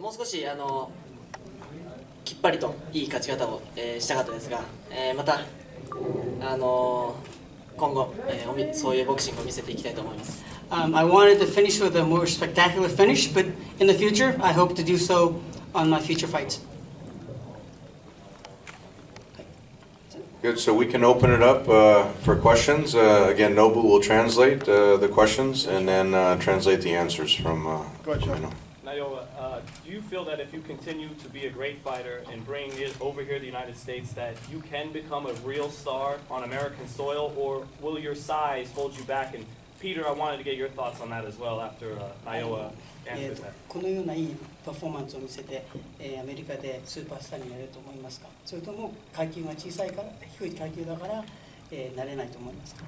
もう少しきっぱりといい勝ち方を、したかったですが、また今後、そういうボクシングを見せていきたいと思います。I wanted to finish with a more spectacular finish, but in the future, I hope to do so on my future fights. Good, so we can open it up for questions. Again, Nobu will translate the questions and then translate the answers from Naoya, do you feel that if you continue to be a great fighter and bring it over here to the United States, that you can become a real star on American soil, or will your size hold you back? And Peter, I wanted to get your thoughts on that as well after Naoya answers that. このようないいパフォーマンスを見せて、アメリカでスーパースターになれると思いますか？それとも階級が小さいから低い階級だから、なれないと思いますか？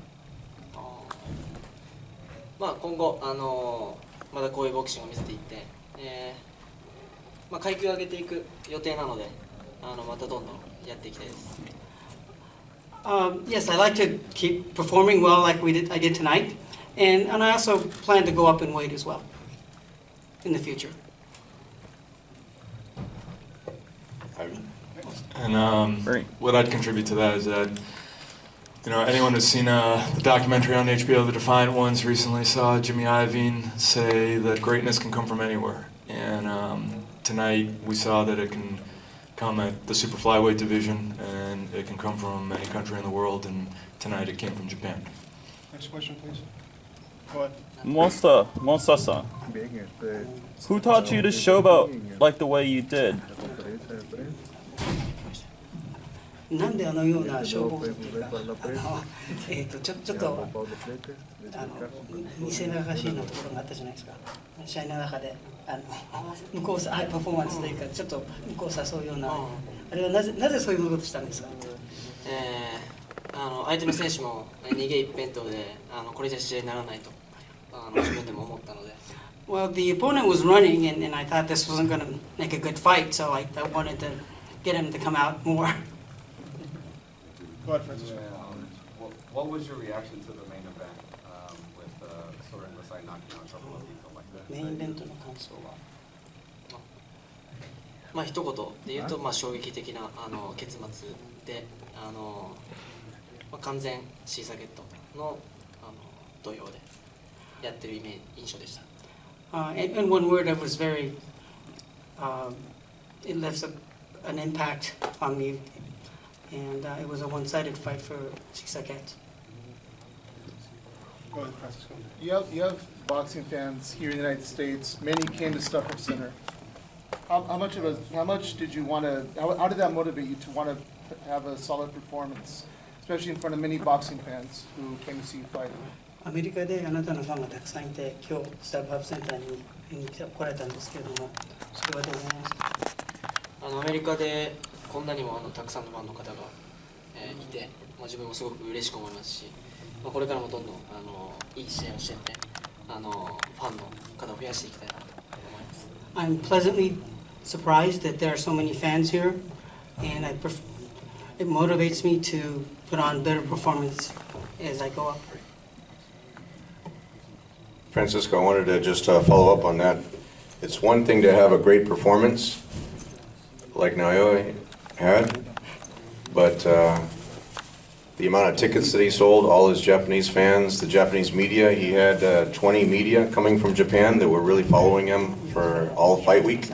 まあ今後まだこういうボクシングを見せていって、まあ階級を上げていく予定なので、またどんどんやっていきたいです。Yes, I like to keep performing well like I did tonight, and I also plan to go up in weight as well in the future. And what I'd contribute to that is that, anyone who's seen the documentary on HBO, The Defiant Ones, recently saw Jimmy Iovine say that greatness can come from anywhere. And tonight we saw that it can come at the super flyweight division, and it can come from any country in the world, and tonight it came from Japan. Next question, please. Go ahead. Monster-san, who taught you to showboat like the way you did? なんであのような勝負っていうか、ちょっと見せ流しなところがあったじゃないですか。試合の中で向こうパフォーマンスというかちょっと向こうを誘うような、あれはなぜそういうことをしたんですか？相手の選手も逃げ一辺倒でこれじゃ試合にならないと自分でも思ったので。Well, the opponent was running, and I thought this wasn't going to make a good fight, so I wanted to get him to come out more. Go ahead, Francisco. What was your reaction to the main event with Sor Rungvisai knocking out Chocolatito like that? メインイベントの感想は、まあ一言で言うと、まあ衝撃的な結末で、まあ完全シーサケットの土俵でやってる印象でした。In one word, it was very. It left an impact on me. And it was a one-sided fight for Srisaket. Go ahead, Francisco. You have boxing fans here in the United States. Many came to StubHub Center. How much did you want to? How did that motivate you to want to have a solid performance, especially in front of many boxing fans who came to see you fight? アメリカであなたのファンがたくさんいて、今日StubHubセンターに来られたんですけれども、それはどう思いますか？アメリカでこんなにもたくさんのファンの方が、いて、自分もすごく嬉しく思いますし、これからもどんどんいい試合をしていって、ファンの方を増やしていきたいなと思います。I'm pleasantly surprised that there are so many fans here, and it motivates me to put on better performance as I go up. Francisco, I wanted to just follow up on that. It's one thing to have a great performance, like Naoya had, but the amount of tickets that he sold, all his Japanese fans, the Japanese media, he had 20 media coming from Japan that were really following him for all fight week.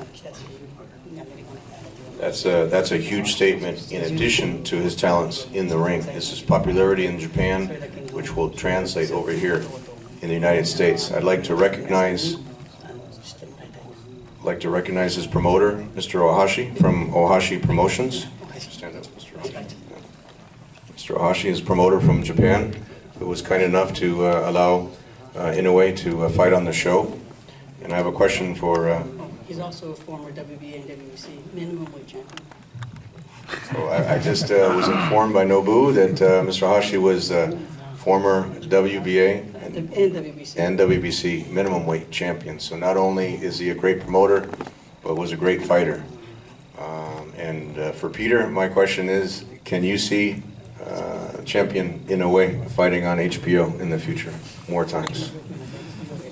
That's a huge statement in addition to his talents in the ring. It's his popularity in Japan, which will translate over here in the United States. I'd like to recognize his promoter, Mr. Ohashi from Ohashi Promotions. Stand up, Mr. Ohashi. Mr. Ohashi is promoter from Japan, who was kind enough to allow Inoue to fight on the show. And I have a question for. He's also a former WBA and WBC minimum weight champion. So I just was informed by Nobu that Mr. Ohashi was former WBA and WBC minimum weight champion. So not only is he a great promoter, but was a great fighter. And for Peter, my question is, can you see champion Inoue fighting on HBO in the future more times?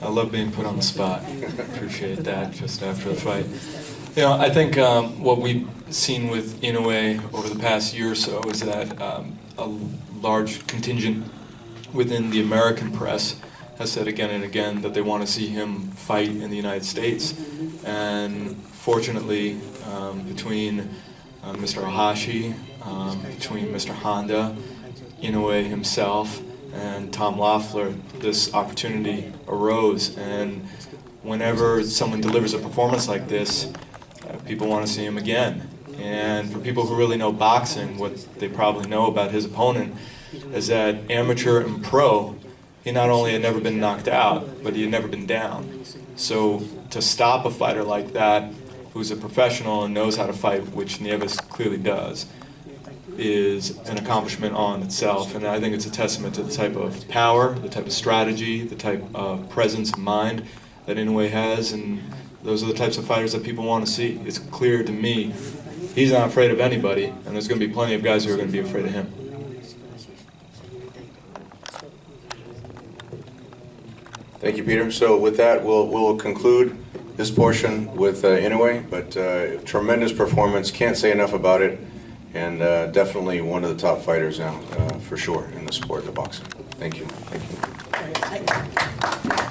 I love being put on the spot. Appreciate that just after the fight. I think what we've seen with Inoue over the past year or so is that a large contingent within the American press has said again and again that they want to see him fight in the United States. And fortunately, between Mr. Ohashi, between Mr. Honda, Inoue himself, and Tom Loeffler, this opportunity arose. And whenever someone delivers a performance like this, people want to see him again. And for people who really know boxing, what they probably know about his opponent is that amateur and pro, he not only had never been knocked out, but he had never been down. So to stop a fighter like that, who's a professional and knows how to fight, which Nieves clearly does, is an accomplishment on itself. And I think it's a testament to the type of power, the type of strategy, the type of presence of mind that Inoue has, and those are the types of fighters that people want to see. It's clear to me he's not afraid of anybody, and there's going to be plenty of guys who are going to be afraid of him. Thank you, Peter. So with that, we'll conclude this portion with Inoue, but tremendous performance. Can't say enough about it, and definitely one of the top fighters now, for sure, in the sport of boxing. Thank you. Thank you.